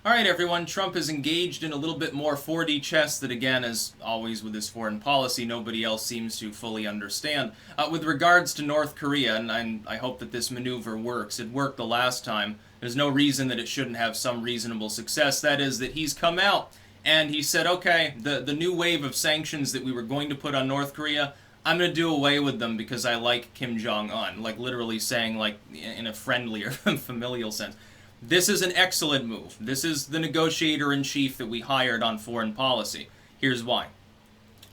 Alright everyone, Trump is engaged in a little bit more 4D chess that, again, as always with his foreign policy, nobody else seems to fully understand. With regards to North Korea, and I hope that this maneuver works. It worked the last time. There's no reason that it shouldn't have some reasonable success. That is that he's come out and he said, okay, the new wave of sanctions that we were going to put on North Korea, I'm going to do away with them because I like Kim Jong-un. Like literally saying, like, in a friendly or familial sense. This is an excellent move. This is the negotiator-in-chief that we hired on foreign policy. Here's why.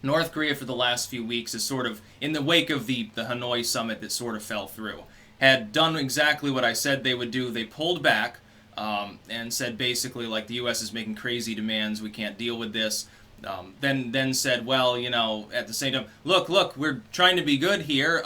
North Korea for the last few weeks is sort of, in the wake of the Hanoi summit that sort of fell through, had done exactly what I said they would do. They pulled back and said basically, like, the U.S. is making crazy demands, we can't deal with this. Then said, well, you know, at the same time, look, we're trying to be good here,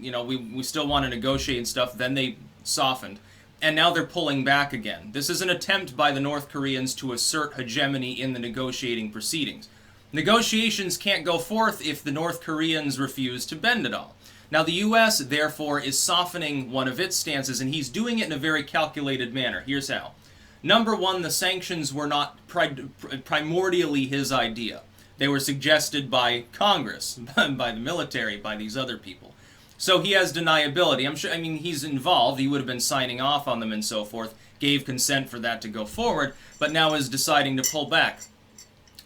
you know, we still want to negotiate and stuff. Then they softened. And now they're pulling back again. This is an attempt by the North Koreans to assert hegemony in the negotiating proceedings. Negotiations can't go forth if the North Koreans refuse to bend at all. Now the U.S., therefore, is softening one of its stances, and he's doing it in a very calculated manner. Here's how. Number one, the sanctions were not primordially his idea. They were suggested by Congress, by the military, by these other people. So he has deniability. I mean, he's involved. He would have been signing off on them and so forth, gave consent for that to go forward, but now is deciding to pull back.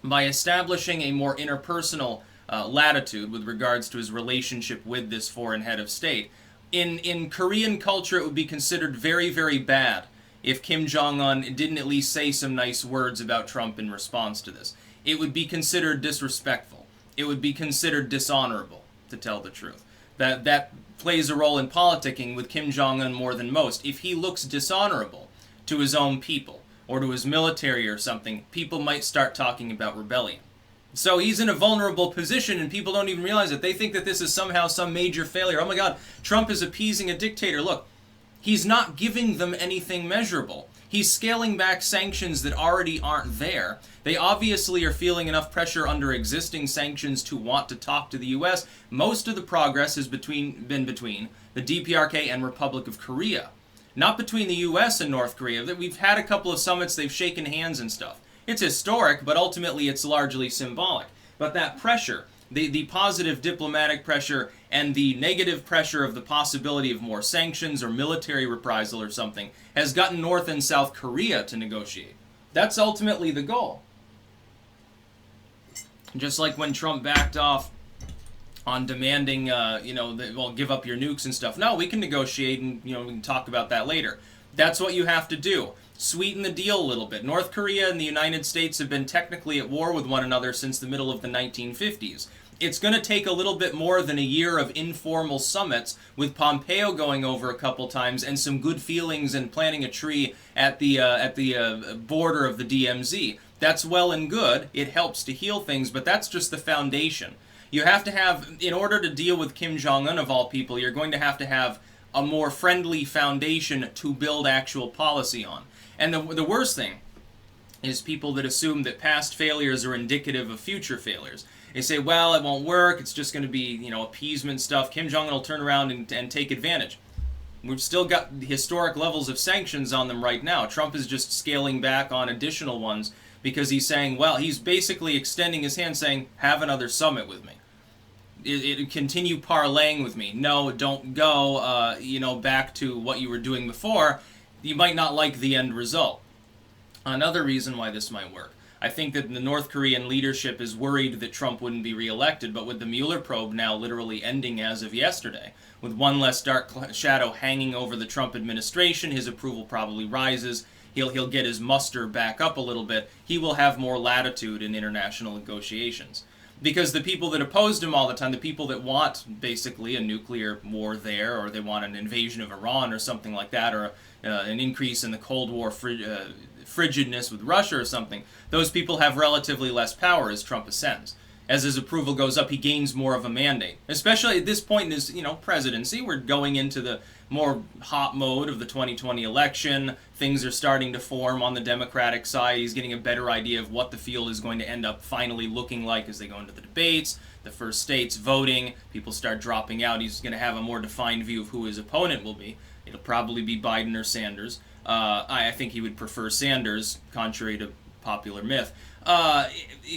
By establishing a more interpersonal latitude with regards to his relationship with this foreign head of state, in Korean culture it would be considered very, very bad if Kim Jong-un didn't at least say some nice words about Trump in response to this. It would be considered disrespectful. It would be considered dishonorable, to tell the truth. That plays a role in politicking with Kim Jong-un more than most. If he looks dishonorable to his own people or to his military or something, people might start talking about rebellion. So he's in a vulnerable position and people don't even realize it. They think that this is somehow some major failure. Oh my God, Trump is appeasing a dictator. Look, he's not giving them anything measurable. He's scaling back sanctions that already aren't there. They obviously are feeling enough pressure under existing sanctions to want to talk to the U.S. Most of the progress has been between the DPRK and Republic of Korea. Not between the U.S. and North Korea. We've had a couple of summits, they've shaken hands and stuff. It's historic, but ultimately it's largely symbolic. But that pressure, the positive diplomatic pressure and the negative pressure of the possibility of more sanctions or military reprisal or something, has gotten North and South Korea to negotiate. That's ultimately the goal. Just like when Trump backed off on demanding, well, give up your nukes and stuff. No, we can negotiate and, we can talk about that later. That's what you have to do. Sweeten the deal a little bit. North Korea and the United States have been technically at war with one another since the middle of the 1950s. It's going to take a little bit more than a year of informal summits with Pompeo going over a couple times and some good feelings and planting a tree at the border of the DMZ. That's well and good. It helps to heal things, but that's just the foundation. You have to have, in order to deal with Kim Jong-un of all people, you're going to have a more friendly foundation to build actual policy on. And the worst thing is people that assume that past failures are indicative of future failures. They say, well, it won't work, it's just going to be, appeasement stuff. Kim Jong-un will turn around and take advantage. We've still got historic levels of sanctions on them right now. Trump is just scaling back on additional ones because he's saying, well, he's basically extending his hand saying, have another summit with me. Continue parlaying with me. No, don't go, back to what you were doing before. You might not like the end result. Another reason why this might work. I think that the North Korean leadership is worried that Trump wouldn't be reelected, but with the Mueller probe now literally ending as of yesterday, with one less dark shadow hanging over the Trump administration, his approval probably rises. He'll get his muster back up a little bit. He will have more latitude in international negotiations. Because the people that opposed him all the time, the people that want basically a nuclear war there, or they want an invasion of Iran or something like that, or an increase in the Cold War frigidness with Russia or something, those people have relatively less power as Trump ascends. As his approval goes up, he gains more of a mandate. Especially at this point in his, presidency, we're going into the more hot mode of the 2020 election. Things are starting to form on the Democratic side. He's getting a better idea of what the field is going to end up finally looking like as they go into the debates, the first states voting, people start dropping out. He's going to have a more defined view of who his opponent will be. It'll probably be Biden or Sanders. I think he would prefer Sanders, contrary to popular myth.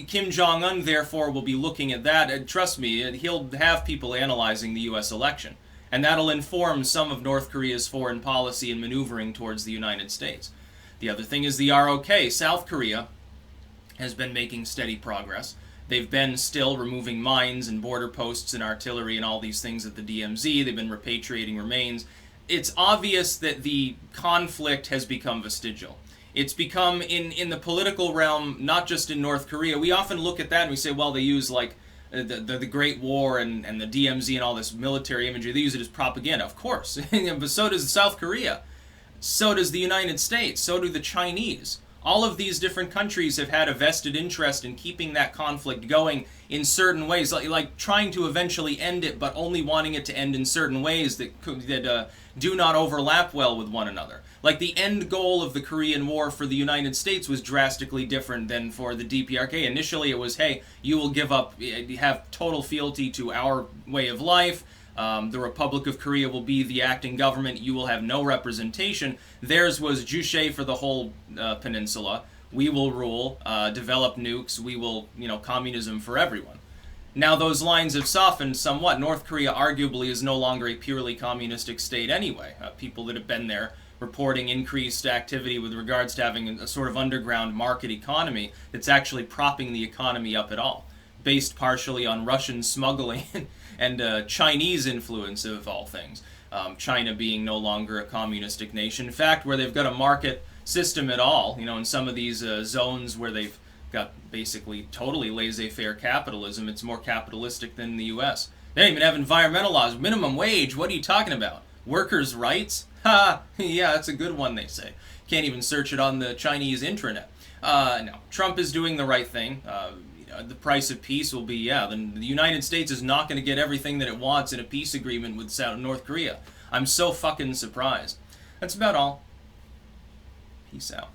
Kim Jong-un, therefore, will be looking at that. And trust me, he'll have people analyzing the U.S. election. And that'll inform some of North Korea's foreign policy and maneuvering towards the United States. The other thing is the ROK. South Korea has been making steady progress. They've been still removing mines and border posts and artillery and all these things at the DMZ. They've been repatriating remains. It's obvious that the conflict has become vestigial. It's become, in the political realm, not just in North Korea. We often look at that and we say, well, they use like the Great War and the DMZ and all this military imagery. They use it as propaganda, of course. But so does South Korea. So does the United States. So do the Chinese. All of these different countries have had a vested interest in keeping that conflict going in certain ways, like trying to eventually end it, but only wanting it to end in certain ways that do not overlap well with one another. Like the end goal of the Korean War for the United States was drastically different than for the DPRK. Initially it was, hey, you will give up, have total fealty to our way of life. The Republic of Korea will be the acting government. You will have no representation. Theirs was Juche for the whole peninsula. We will rule, develop nukes. We will, communism for everyone. Now those lines have softened somewhat. North Korea arguably is no longer a purely communistic state anyway. People that have been there reporting increased activity with regards to having a sort of underground market economy that's actually propping the economy up at all, based partially on Russian smuggling and Chinese influence of all things. China being no longer a communistic nation. In fact, where they've got a market system at all, in some of these zones where they've got basically totally laissez-faire capitalism, it's more capitalistic than the U.S. They don't even have environmental laws. Minimum wage, what are you talking about? Workers' rights? Ha! Yeah, that's a good one, they say. Can't even search it on the Chinese intranet. No, Trump is doing the right thing. The price of peace will be, then the United States is not going to get everything that it wants in a peace agreement with North Korea. I'm so fucking surprised. That's about all. Peace out.